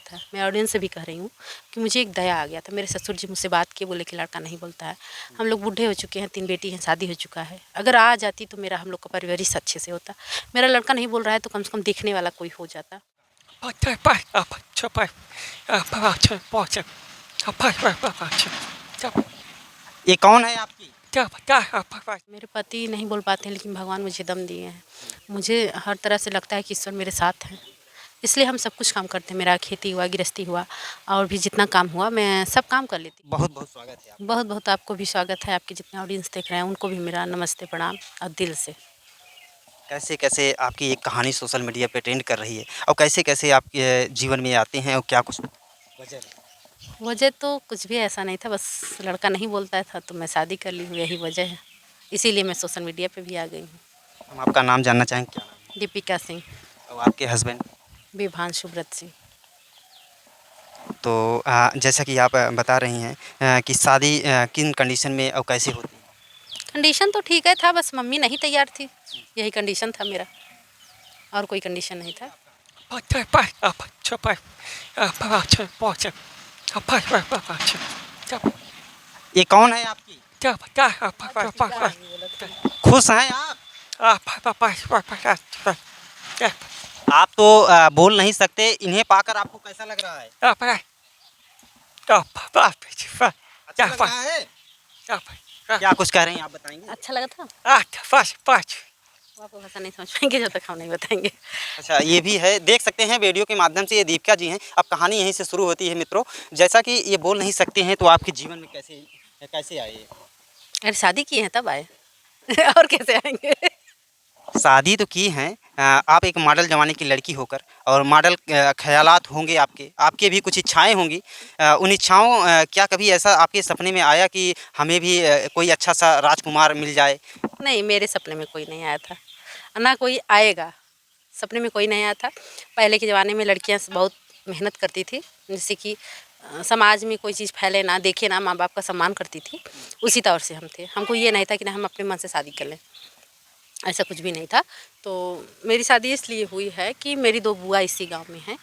था। मैं ऑडियंस से भी कह रही हूँ कि मुझे एक दया आ गया था। मेरे ससुर जी मुझसे बात किए, बोले कि लड़का नहीं बोलता है, हम लोग बूढ़े हो चुके हैं, 3 बेटी हैं, शादी हो चुका है, अगर आ जाती तो मेरा हम लोग का परवरिश अच्छे से होता। मेरा लड़का नहीं बोल रहा है तो कम से कम देखने वाला कोई हो जाता। ये कौन है आपकी? मेरे पति नहीं बोल पाते हैं, लेकिन भगवान मुझे दम दिए हैं। मुझे हर तरह से लगता है कि ईश्वर मेरे साथ हैं, इसलिए हम सब कुछ काम करते हैं। मेरा खेती हुआ, गृहस्थी हुआ, और भी जितना काम हुआ मैं सब काम कर लेती हूँ। बहुत बहुत स्वागत है आपका। बहुत बहुत आपको भी स्वागत है, आपके जितने ऑडियंस देख रहे हैं उनको भी मेरा नमस्ते प्रणाम और दिल से। कैसे कैसे आपकी ये कहानी सोशल मीडिया पे ट्रेंड कर रही है और कैसे कैसे आपके जीवन में आते हैं और क्या कुछ वजह है? वजह तो कुछ भी ऐसा नहीं था, बस लड़का नहीं बोलता था तो मैं शादी कर ली हूँ, यही वजह है। इसीलिए मैं सोशल मीडिया पे भी आ गई हूँ। हम आपका नाम जानना चाहेंगे, क्या नाम दीपिका सिंह। है और आपके हस्बैंड? विभांशु व्रत सिंह। तो जैसा कि आप बता रही हैं कि शादी किन कंडीशन में और कैसे होती है? कंडीशन तो ठीक है था, बस मम्मी नहीं तैयार थी, यही कंडीशन था मेरा, और कोई कंडीशन नहीं था। ये कौन है आपकी? खुश हैं आप तो बोल नहीं सकते, इन्हें पाकर आपको कैसा लग रहा है? अच्छा लग रहा है? क्या कुछ कह रही हैं आप, बताएंगे? अच्छा लगा था? आपको भाषा नहीं समझ पाएंगे जब तक हम नहीं बताएंगे। अच्छा, ये भी है, देख सकते हैं वीडियो के माध्यम से, ये दीपिका जी हैं। अब कहानी यहीं से शुरू होती है मित्रों। जैसा कि ये बोल नहीं सकते हैं तो आपके जीवन में कैसे कैसे आए ये? अरे शादी की है तब आए। और कैसे आएंगे? शादी तो की हैं, आप एक मॉडल ज़माने की लड़की होकर, और मॉडल ख़यालात होंगे आपके, आपके भी कुछ इच्छाएँ होंगी। उन इच्छाओं क्या कभी ऐसा आपके सपने में आया कि हमें भी कोई अच्छा सा राजकुमार मिल जाए? नहीं, मेरे सपने में कोई नहीं आया था, ना कोई आएगा। सपने में कोई नहीं आया था। पहले के ज़माने में लड़कियां बहुत मेहनत करती थी, जैसे कि समाज में कोई चीज़ फैले ना, देखे ना, माँ बाप का सम्मान करती थी, उसी तौर से हम थे। हमको ये नहीं था कि ना हम अपने मन से शादी कर लें, ऐसा कुछ भी नहीं था। तो मेरी शादी इसलिए हुई है कि मेरी 2 बुआ इसी गांव में हैं,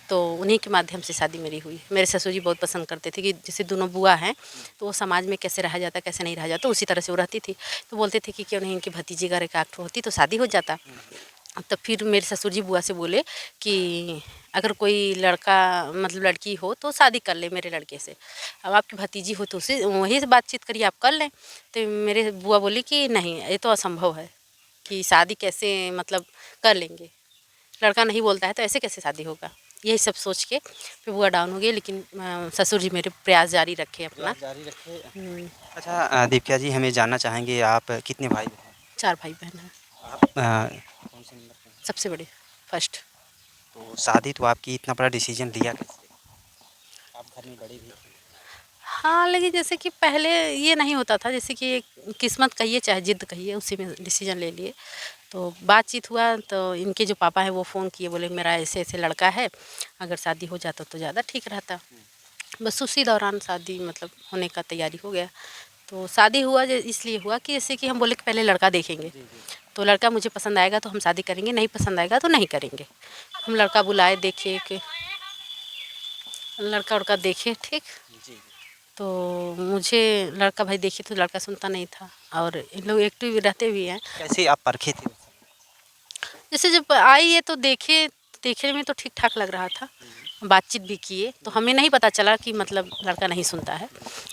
तो उन्हीं के माध्यम से शादी मेरी हुई। मेरे ससुर जी बहुत पसंद करते थे कि जैसे दोनों बुआ हैं तो वो समाज में कैसे रहा जाता, कैसे नहीं रहा जाता, उसी तरह से वो रहती थी। तो बोलते थे कि क्यों नहीं इनकी भतीजी का एक आठ होती तो शादी हो जाता। तो फिर मेरे ससुर जी बुआ से बोले कि अगर कोई लड़का मतलब लड़की हो तो शादी कर ले मेरे लड़के से, अब आपकी भतीजी हो तो उसे वहीं से बातचीत करिए, आप कर लें। तो मेरे बुआ बोली कि नहीं, ये तो असंभव है कि शादी कैसे मतलब कर लेंगे, लड़का नहीं बोलता है तो ऐसे कैसे शादी होगा। यही सब सोच के फिर बुआ डाउन हो गई, लेकिन ससुर जी मेरे प्रयास जारी रखे अपना। जारी रखे। अच्छा, दीपिका जी, हमें जानना चाहेंगे आप कितने भाई बहन? 4 भाई बहन हैं। आप कौन से नंबर पे? सबसे बड़े, फर्स्ट। तो शादी तो आपकी, इतना बड़ा डिसीजन लिया कैसे? आप घर में बड़े भी थे। हाँ, लेकिन जैसे कि पहले ये नहीं होता था, जैसे कि किस्मत कहिए चाहे जिद कहिए, उसी में डिसीजन ले लिए। तो बातचीत हुआ तो इनके जो पापा हैं वो फ़ोन किए, बोले मेरा ऐसे ऐसे लड़का है, अगर शादी हो जाता तो ज़्यादा ठीक रहता। बस उसी दौरान शादी मतलब होने का तैयारी हो गया। तो शादी हुआ इसलिए हुआ कि जैसे कि हम बोले कि पहले लड़का देखेंगे, तो लड़का मुझे पसंद आएगा तो हम शादी करेंगे, नहीं पसंद आएगा तो नहीं करेंगे। हम लड़का बुलाए, देखे कि लड़का उड़का देखे, ठीक। तो मुझे लड़का भाई देखे तो लड़का सुनता नहीं था, और इन लोग एक्टिव रहते भी हैं। कैसे आप परखे थे? जैसे जब आई है तो देखे, देखने में तो ठीक ठाक लग रहा था, बातचीत भी किए, तो हमें नहीं पता चला कि मतलब लड़का नहीं सुनता है।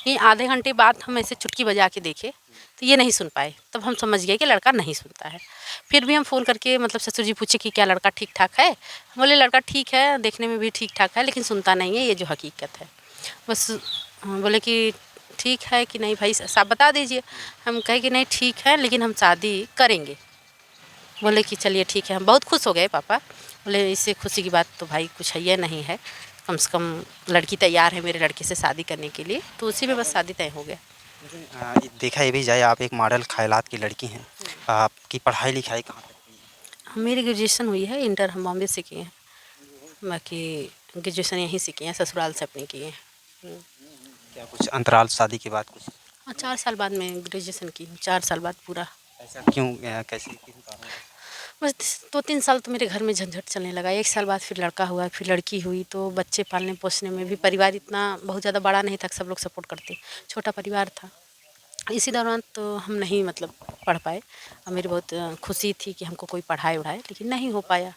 ये आधे घंटे बाद हम ऐसे चुटकी बजा के देखे तो ये नहीं सुन पाए, तब हम समझ गए कि लड़का नहीं सुनता है। फिर भी हम फ़ोन करके मतलब ससुर जी पूछे कि क्या लड़का ठीक ठाक है, हम बोले लड़का ठीक है, देखने में भी ठीक ठाक है, लेकिन सुनता नहीं है, ये जो हकीकत है। बस बोले कि ठीक है कि नहीं भाई साहब बता दीजिए। हम कहे कि नहीं ठीक है, लेकिन हम शादी करेंगे। बोले कि चलिए ठीक है। हम बहुत खुश हो गए पापा, बोले इससे खुशी की बात तो भाई कुछ है ये नहीं है, कम से कम लड़की तैयार है मेरे लड़के से शादी करने के लिए, तो उसी में बस शादी तय हो गया। देखा ये भी जाए, आप एक मॉडल ख़यालात की लड़की हैं। आपकी पढ़ाई लिखाई कहाँ तक हुई है? मेरी ग्रेजुएशन हुई है, इंटर हम बॉम्बे से किए हैं, बाकी ग्रेजुएशन यहीं से किए हैं, ससुराल से अपने किए हैं। क्या कुछ अंतराल शादी के बाद कुछ? हाँ, 4 साल बाद मैं ग्रेजुएशन की हूँ, 4 साल बाद पूरा। ऐसा क्यों, कैसे, किन कारणों से? बस 2-3 साल तो मेरे घर में झंझट चलने लगा। 1 साल बाद फिर लड़का हुआ, फिर लड़की हुई, तो बच्चे पालने पोसने में भी परिवार इतना बहुत ज़्यादा बड़ा नहीं था कि सब लोग सपोर्ट करते। छोटा परिवार था। इसी दौरान तो हम नहीं मतलब पढ़ पाए और मेरी बहुत खुशी थी कि हमको कोई पढ़ाए-वढ़ाए, लेकिन नहीं हो पाया।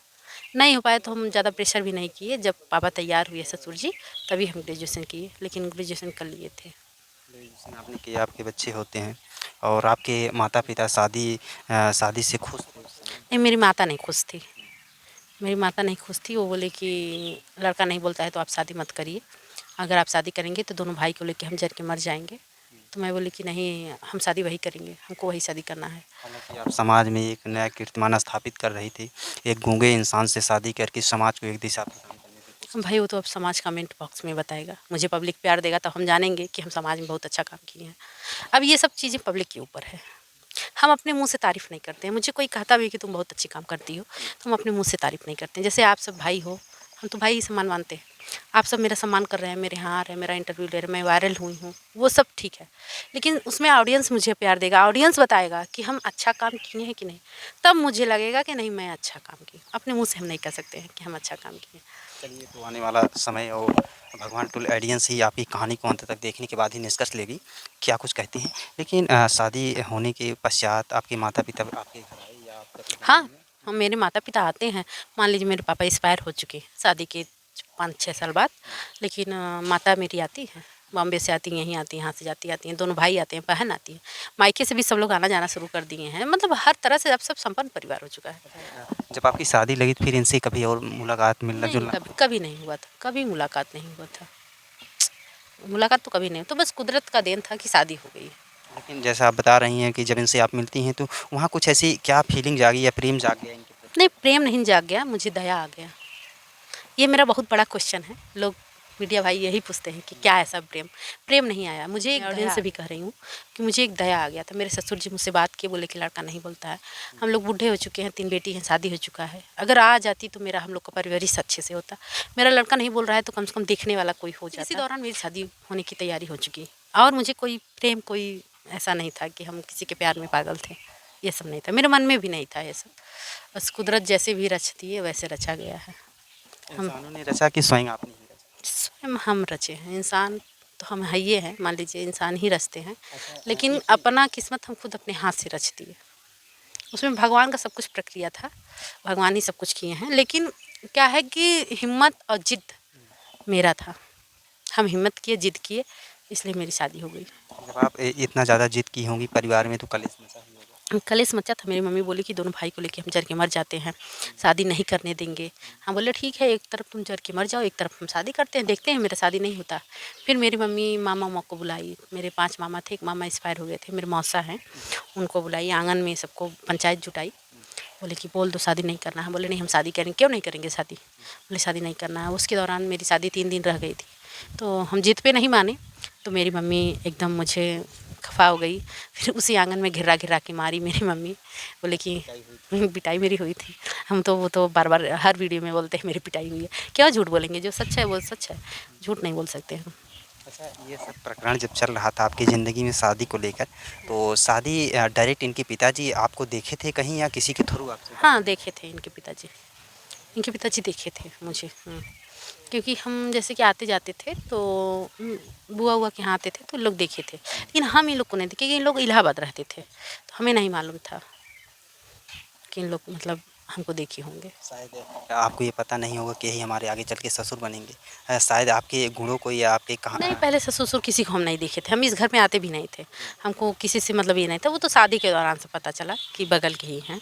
नहीं हो पाया तो हम ज़्यादा प्रेशर भी नहीं किए। जब पापा तैयार हुए ससुर जी, तभी हम ग्रेजुएशन किए, लेकिन ग्रेजुएशन कर लिए थे। ग्रेजुएशन आपने किया, आपके बच्चे होते हैं और आपके माता-पिता शादी से खुश थे उस समय? नहीं, मेरी माता नहीं खुश थी। मेरी माता नहीं खुश थी। वो बोले कि लड़का नहीं बोलता है तो आप शादी मत करिए। अगर आप शादी करेंगे तो दोनों भाई को लेके हम जल के मर जाएँगे। तो मैं बोली कि नहीं, हम शादी वही करेंगे, हमको वही शादी करना है। हालाँकि आप समाज में एक नया कीर्तिमान स्थापित कर रही थी। एक गूंगे इंसान से शादी करके समाज को एक दिशा प्रदान करने की कोशिश। भाई वो तो अब समाज कमेंट बॉक्स में बताएगा। मुझे पब्लिक प्यार देगा तो हम जानेंगे कि हम समाज में बहुत अच्छा काम किए हैं। अब ये सब चीज़ें पब्लिक के ऊपर है। हम अपने मुँह से तारीफ़ नहीं करते हैं। मुझे कोई कहता भी है कि तुम बहुत अच्छी काम करती हो, तो हम अपने मुँह से तारीफ़ नहीं करते हैं। जैसे आप सब भाई हो, हम तो भाई ही समान मानते हैं। आप सब मेरा सम्मान कर रहे हैं, मेरे यहाँ आ रहे हैं, मेरा इंटरव्यू ले रहे हैं, मैं वायरल हुई हूँ, वो सब ठीक है। लेकिन उसमें ऑडियंस मुझे प्यार देगा, ऑडियंस बताएगा कि हम अच्छा काम किए हैं कि नहीं। तब मुझे लगेगा कि नहीं, मैं अच्छा काम की। अपने मुँह से हम नहीं कह सकते हैं कि हम अच्छा काम किए। चलिए, तो आने वाला समय और भगवान टूल ऑडियंस ही आपकी कहानी को अंत तक देखने के बाद ही निष्कर्ष लेगी, क्या कुछ कहती हैं। लेकिन शादी होने के पश्चात आपके माता-पिता आपके घर आए या आपका कोई हाँ, लेने-देने? हम मेरे माता-पिता आते हैं। मान लीजिए मेरे पापा एक्सपायर हो चुके हैं शादी के 5-6 साल बाद, लेकिन माता मेरी आती हैं, बॉम्बे से आती हैं, यहीं आती हैं, यहाँ से जाती-आती हैं, दोनों भाई आते हैं, बहन आती है। मायके से भी सब लोग आना-जाना शुरू कर दिए हैं, मतलब हर तरह से अब सब संपन्न परिवार हो चुका है। जब आपकी शादी लगी तो फिर इनसे कभी और मुलाकात, नहीं, मिलना-जुलना? कभी कभी नहीं हुआ था, कभी मुलाकात नहीं हुआ था। मुलाकात तो कभी नहीं, तो बस कुदरत का देन था कि शादी हो गई। लेकिन जैसा आप बता रही हैं कि जब इनसे आप मिलती हैं तो वहाँ कुछ ऐसी क्या फीलिंग जागी या प्रेम जाग गया इनके प्रति? नहीं, प्रेम नहीं जाग गया, मुझे दया आ गया। ये मेरा बहुत बड़ा क्वेश्चन है। लोग मीडिया भाई यही पूछते हैं कि क्या ऐसा प्रेम? प्रेम नहीं आया। मुझे एक ऑडियंस से भी कह रही हूँ कि मुझे एक दया आ गया था। मेरे ससुर जी मुझसे बात किए, बोले कि लड़का नहीं बोलता है। हम लोग बूढ़े हो चुके हैं, 3 बेटी हैं, शादी हो चुका है। अगर आ जाती तो मेरा हम लोग का परवरिश अच्छे से होता। मेरा लड़का नहीं बोल रहा है तो कम से कम देखने वाला कोई हो जाता। इसी दौरान मेरी शादी होने की तैयारी हो चुकी और मुझे कोई प्रेम कोई ऐसा नहीं था कि हम किसी के प्यार में पागल थे। ये सब नहीं था, मेरे मन में भी नहीं था ये सब। बस कुदरत जैसे भी रचती है वैसे रचा गया है। इंसानों ने रचा कि स्वयं आपने ही रचा? स्वयं हम रचे हैं। इंसान तो हम है ही हैं, मान लीजिए इंसान ही रचते हैं, अच्छा, लेकिन अपना किस्मत हम खुद अपने हाथ से रच दिए। उसमें भगवान का सब कुछ प्रक्रिया था, भगवान ही सब कुछ किए हैं। लेकिन क्या है कि हिम्मत और जिद मेरा था। हम हिम्मत किए, जिद किए, इसलिए मेरी शादी हो गई। जब आप इतना ज़्यादा जिद की होंगी परिवार में तो कलेश मचा ही होगा। कलेश मचा था। मेरी मम्मी बोली कि दोनों भाई को लेके हम जर के मर जाते हैं, शादी नहीं करने देंगे। हम बोले ठीक है, एक तरफ तुम जर के मर जाओ, एक तरफ हम शादी करते हैं, देखते हैं, मेरा शादी नहीं होता। फिर मेरी मम्मी मामा उमा को बुलाई। मेरे 5 मामा थे, एक मामा एक्सपायर हो गए थे, मेरे मौसा हैं, उनको बुलाई। आंगन में सबको पंचायत जुटाई, बोले कि बोल दो शादी नहीं करना है। बोले नहीं, हम शादी करेंगे। क्यों नहीं करेंगे शादी? बोले शादी नहीं करना है। उसके दौरान मेरी शादी 3 दिन रह गई थी, तो हम जिद पे नहीं माने। तो मेरी मम्मी एकदम मुझे खफा हो गई। फिर उसी आंगन में घिरा घिरा के मारी मेरी मम्मी। बोले कि पिटाई मेरी हुई थी। हम तो वो तो बार बार हर वीडियो में बोलते हैं मेरी पिटाई हुई है। क्यों झूठ बोलेंगे? जो सच है वो सच है, झूठ नहीं बोल सकते हम। अच्छा, ये सब प्रकरण जब चल रहा था आपकी ज़िंदगी में शादी को लेकर, तो शादी डायरेक्ट इनके पिताजी आपको देखे थे कहीं या किसी के थ्रू आपसे? हाँ, देखे थे इनके पिताजी। इनके पिताजी देखे थे मुझे। क्योंकि हम जैसे कि आते जाते थे तो बुआ हुआ के यहाँ आते थे तो लोग देखे थे, लेकिन हम इन लोग को नहीं देखे क्योंकि इन लोग इलाहाबाद रहते थे, तो हमें नहीं मालूम था कि इन लोग मतलब हमको देखे होंगे। शायद आपको ये पता नहीं होगा कि यही हमारे आगे चल के ससुर बनेंगे। शायद आपके गुणों को या आपके नहीं, कहा। पहले ससुर किसी को हम नहीं देखे थे। हम इस घर में आते भी नहीं थे। हमको किसी से मतलब ये नहीं था। वो तो शादी के दौरान से पता चला कि बगल के ही हैं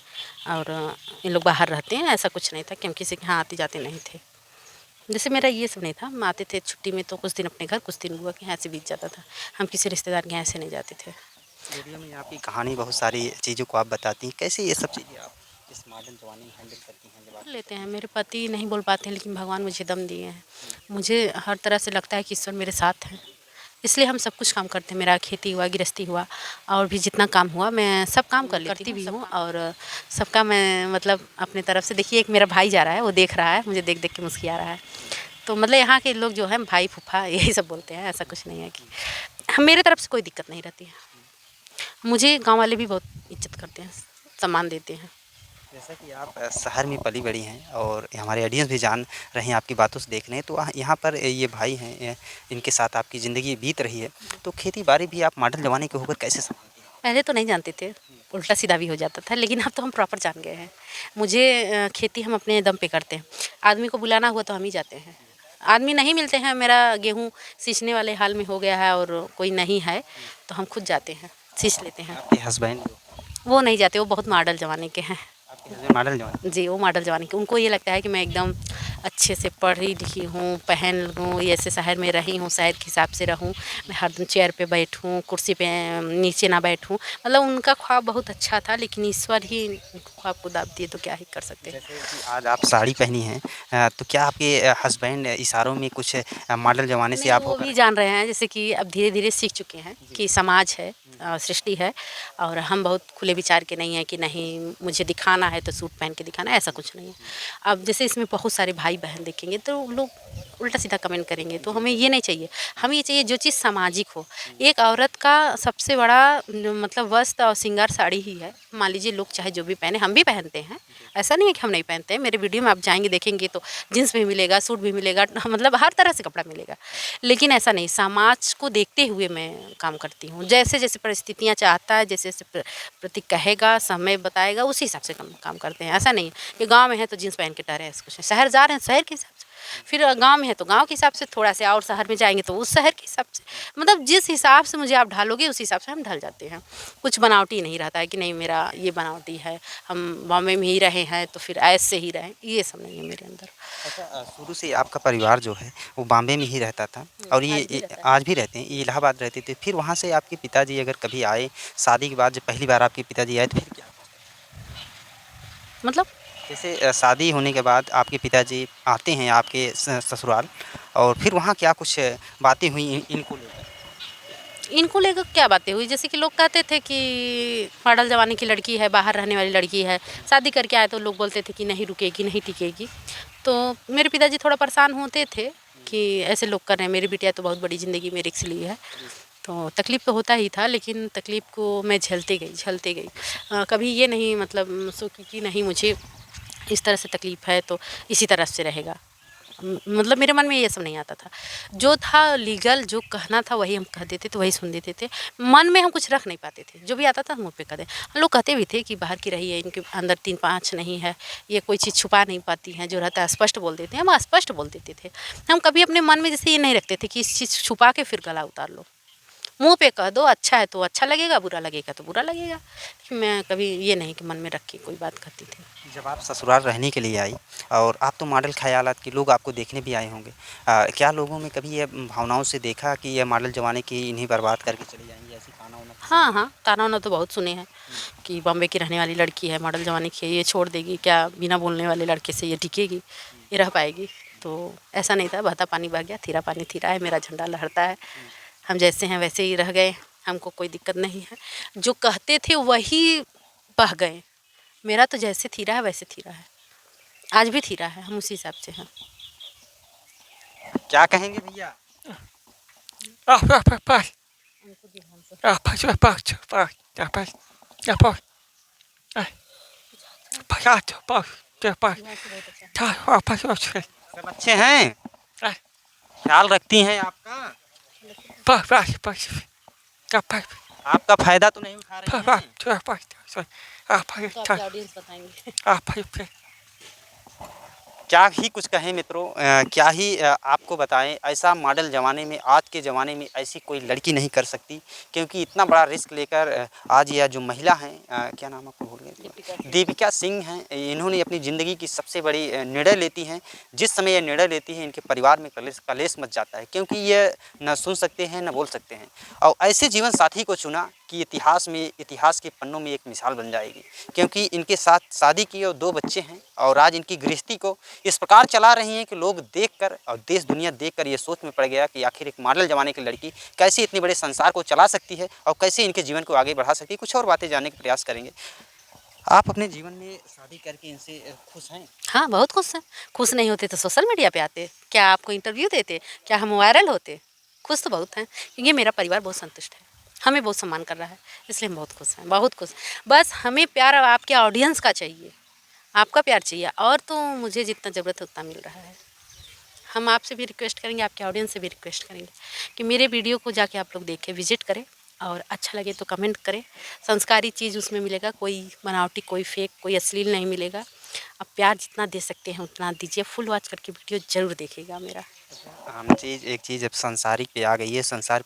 और इन लोग बाहर रहते हैं। ऐसा कुछ नहीं था कि हम किसी के यहाँ आते जाते नहीं थे। जैसे मेरा ये सब नहीं था। हम आते थे छुट्टी में तो कुछ दिन अपने घर, कुछ दिन बुआ के यहाँ ऐसे बीत जाता था। हम किसी रिश्तेदार के यहाँ ऐसे नहीं जाते थे। वीडियो में आपकी कहानी बहुत सारी चीज़ों को आप बताती हैं, कैसे ये सब चीज़ें आप इस मॉडर्न ज़माने में हैंडल करती हैं? जब आप कर लेते हैं। मेरे पति नहीं बोल पाते हैं, लेकिन भगवान मुझे दम दिए हैं। मुझे हर तरह से लगता है कि ईश्वर मेरे साथ है, इसलिए हम सब कुछ काम करते हैं। मेरा खेती हुआ, गृहस्थी हुआ और भी जितना काम हुआ मैं सब काम करती भी हूँ और सबका मैं मतलब अपने तरफ से। देखिए, एक मेरा भाई जा रहा है, वो देख रहा है, मुझे देख देख के मुस्कुरा रहा है। तो मतलब यहाँ के लोग जो हैं भाई फूफा यही सब बोलते हैं। ऐसा कुछ नहीं है कि हम, मेरे तरफ से कोई दिक्कत नहीं रहती है। मुझे गाँव वाले भी बहुत इज्जत करते हैं, सम्मान देते हैं। जैसा कि आप शहर में पली बड़ी हैं और हमारे ऑडियंस भी जान रहे हैं, आपकी बातों से देख रहे हैं, तो यहाँ पर ये भाई हैं, इनके साथ आपकी ज़िंदगी बीत रही है, तो खेती बाड़ी भी आप मॉडल ज़माने के होकर कैसे संभालती हैं? पहले तो नहीं जानते थे, उल्टा सीधा भी हो जाता था, लेकिन अब तो हम प्रॉपर जान गए हैं। मुझे खेती हम अपने दम पे करते हैं। आदमी को बुलाना हुआ तो हम ही जाते हैं। आदमी नहीं मिलते हैं, मेरा गेहूँ सींचने वाले हाल में हो गया है और कोई नहीं है, तो हम खुद जाते हैं, सींच लेते हैं। आपके हस्बैंड वो नहीं जाते, वो बहुत मॉडल ज़माने के हैं। आपके हस्बैंड मॉडल ज़माने जी, वो मॉडल ज़माने के, उनको ये लगता है कि मैं एकदम अच्छे से पढ़ी लिखी हूँ, पहन लूँ, ऐसे शहर में रही हूँ, शहर के हिसाब से रहूँ, मैं हरदम चेयर पे बैठूँ, कुर्सी पे नीचे ना बैठूँ। मतलब उनका ख्वाब बहुत अच्छा था, लेकिन ईश्वर ही ख्वाब को दाब दिए, तो क्या ही कर सकते हैं। जैसे कि आज आप साड़ी पहनी हैं, तो क्या आपके हस्बैंड इशारों में कुछ मॉडल ज़माने से नहीं, आप वो होकर भी जान रहे हैं, जैसे कि अब धीरे-धीरे सीख चुके हैं कि समाज है, सृष्टि है, और हम बहुत खुले विचार के नहीं हैं कि नहीं मुझे दिखाना है तो सूट पहन के दिखाना है, ऐसा कुछ नहीं है। अब जैसे इसमें बहुत सारे भाई-बहन देखेंगे तो लोग उल्टा-सीधा कमेंट करेंगे, तो हमें ये नहीं चाहिए। हमें ये चाहिए जो चीज़ सामाजिक हो। एक औरत का सबसे बड़ा मतलब वस्त्र और श्रृंगार साड़ी ही है। मान लीजिए लोग चाहे जो भी पहने, हम भी पहनते हैं, ऐसा नहीं है कि हम नहीं पहनते हैं। मेरे वीडियो में आप जाएँगे देखेंगे तो जीन्स भी मिलेगा, सूट भी मिलेगा, मतलब हर तरह से कपड़ा मिलेगा। लेकिन ऐसा नहीं, समाज को देखते हुए मैं काम करती हूँ। जैसे-जैसे परिस्थितियाँ चाहता है, जैसे-जैसे प्रतीक कहेगा, समय बताएगा, उसी हिसाब से काम करते हैं। ऐसा नहीं है कि गाँव में है तो जीन्स पहन के टहरे, ऐसा कुछ नहीं। शहर जा रहे हैं, शहर के हिसाब से। फिर गाँव में है तो गाँव के हिसाब से थोड़ा से, और शहर में जाएँगे तो उस शहर के हिसाब से। मतलब जिस हिसाब से मुझे आप ढालोगे, उस हिसाब से हम ढल जाते हैं। कुछ बनावटी नहीं रहता है कि नहीं मेरा ये बनावटी है, हम बॉम्बे में ही रहे हैं तो फिर ऐसे ही रहें, ये सब नहीं है मेरे अंदर। अच्छा, शुरू से आपका परिवार जो है वो बॉम्बे में ही रहता था और आज भी रहता है। आज भी रहते हैं, ये इलाहाबाद रहते थे, फिर वहाँ से आपके पिताजी अगर कभी आए शादी के बाद, जब पहली बार आपके पिताजी आए तो फिर क्या? मतलब जैसे शादी होने के बाद आपके पिताजी आते हैं आपके ससुराल, और फिर वहाँ क्या कुछ बातें हुई इनको लेकर? इनको लेकर क्या बातें हुई, जैसे कि लोग कहते थे कि मॉडल ज़माने की लड़की है, बाहर रहने वाली लड़की है, शादी करके आए तो लोग बोलते थे कि नहीं रुकेगी, नहीं टिकेगी। तो मेरे पिताजी थोड़ा परेशान होते थे कि ऐसे लोग कर रहे हैं, मेरी बिटिया तो बहुत बड़ी ज़िंदगी में रिस्क ली है। तो तकलीफ़ तो होता ही था, लेकिन तकलीफ़ को मैं झेलते गई। कभी ये नहीं मतलब सोची कि नहीं मुझे इस तरह से तकलीफ़ है तो इसी तरह से रहेगा। मतलब मेरे मन में ये सब नहीं आता था। जो था लीगल, जो कहना था वही हम कह देते थे, वही सुन देते थे। मन में हम कुछ रख नहीं पाते थे, जो भी आता था मुँह पे कह दें। लोग कहते भी थे कि बाहर की रही है, इनके अंदर 3-5 नहीं है, ये कोई चीज़ छुपा नहीं पाती हैं, जो रहता है स्पष्ट बोल देते हैं। हम स्पष्ट बोल देते थे। हम कभी अपने मन में जैसे ये नहीं रखते थे कि इस चीज़ छुपा के फिर गला उतार लो। मुँह पे कह दो, अच्छा है तो अच्छा लगेगा, बुरा लगेगा तो बुरा लगेगा। लेकिन मैं कभी ये नहीं कि मन में रख के कोई बात करती थी। जब आप ससुराल रहने के लिए आई और आप तो मॉडल ख़यालात कि लोग आपको देखने भी आए होंगे, क्या लोगों में कभी ये भावनाओं से देखा कि ये मॉडल ज़माने की इन्हें बर्बाद करके चली जाएँगी, ऐसी ताना-वाना किसी ने? हाँ, हाँ, ताना-वाना तो बहुत सुने हैं कि बॉम्बे की रहने वाली लड़की है, मॉडल ज़माने की है, ये छोड़ देगी क्या, बिना बोलने वाले लड़के से ये टिकेगी, ये रह पाएगी? तो ऐसा नहीं था, बहता पानी बह गया, थीरा पानी थीरा है, मेरा झंडा लहरता है। हम जैसे हैं वैसे ही रह गए, हमको कोई दिक्कत नहीं है। जो कहते थे वही बह गए, मेरा तो जैसे थीरा है वैसे थीरा है। आज भी थीरा है, हम उसी हिसाब से हैं। क्या कहेंगे भैया? सब अच्छे हैं? ख़्याल रखती हैं आपका? आपका फ़ायदा तो नहीं उठा रही हैं? तो आपके ऑडियंस बताएँगे। क्या ही कुछ कहें मित्रों, क्या ही आपको बताएं, ऐसा मॉडल ज़माने में, आज के ज़माने में ऐसी कोई लड़की नहीं कर सकती, क्योंकि इतना बड़ा रिस्क लेकर आज यह जो महिला हैं, क्या नाम आपको भूल गए, दीपिका सिंह हैं, इन्होंने अपनी ज़िंदगी की सबसे बड़ी निर्णय लेती हैं। जिस समय ये निर्णय लेती हैं इनके परिवार में कलेश मच जाता है, क्योंकि ये न सुन सकते हैं न बोल सकते हैं, और ऐसे जीवन साथी को चुना कि इतिहास के पन्नों में एक मिसाल बन जाएगी, क्योंकि इनके साथ शादी की और 2 बच्चे हैं, और आज इनकी गृहस्थी को इस प्रकार चला रही हैं कि लोग देखकर और देश दुनिया देखकर ये सोच में पड़ गया कि आखिर एक मॉडल ज़माने की लड़की कैसे इतने बड़े संसार को चला सकती है और कैसे इनके जीवन को आगे बढ़ा सकती है। कुछ और बातें जानने का प्रयास करेंगे। आप अपने जीवन में शादी करके इनसे खुश हैं? हाँ, बहुत खुश हैं। खुश नहीं होते तो सोशल मीडिया पे आते, क्या आपको इंटरव्यू देते, क्या हम वायरल होते? खुश तो बहुत हैं, क्योंकि मेरा परिवार बहुत संतुष्ट है, हमें बहुत सम्मान कर रहा है, इसलिए हम बहुत खुश हैं, बहुत खुश। बस हमें प्यार अब आपके ऑडियंस का चाहिए, आपका प्यार चाहिए, और तो मुझे जितना ज़रूरत है उतना मिल रहा है। हम आपसे भी रिक्वेस्ट करेंगे, आपके ऑडियंस से भी रिक्वेस्ट करेंगे कि मेरे वीडियो को जाके आप लोग देखें, विजिट करें, और अच्छा लगे तो कमेंट करें। संस्कारी चीज़ उसमें मिलेगा, कोई बनावटी, कोई फेक, कोई अश्लील नहीं मिलेगा। आप प्यार जितना दे सकते हैं उतना दीजिए। फुल वॉच करके वीडियो ज़रूर देखिएगा मेरा। हम चीज़ एक चीज़ अब संसारिक पे आ गई है, संसार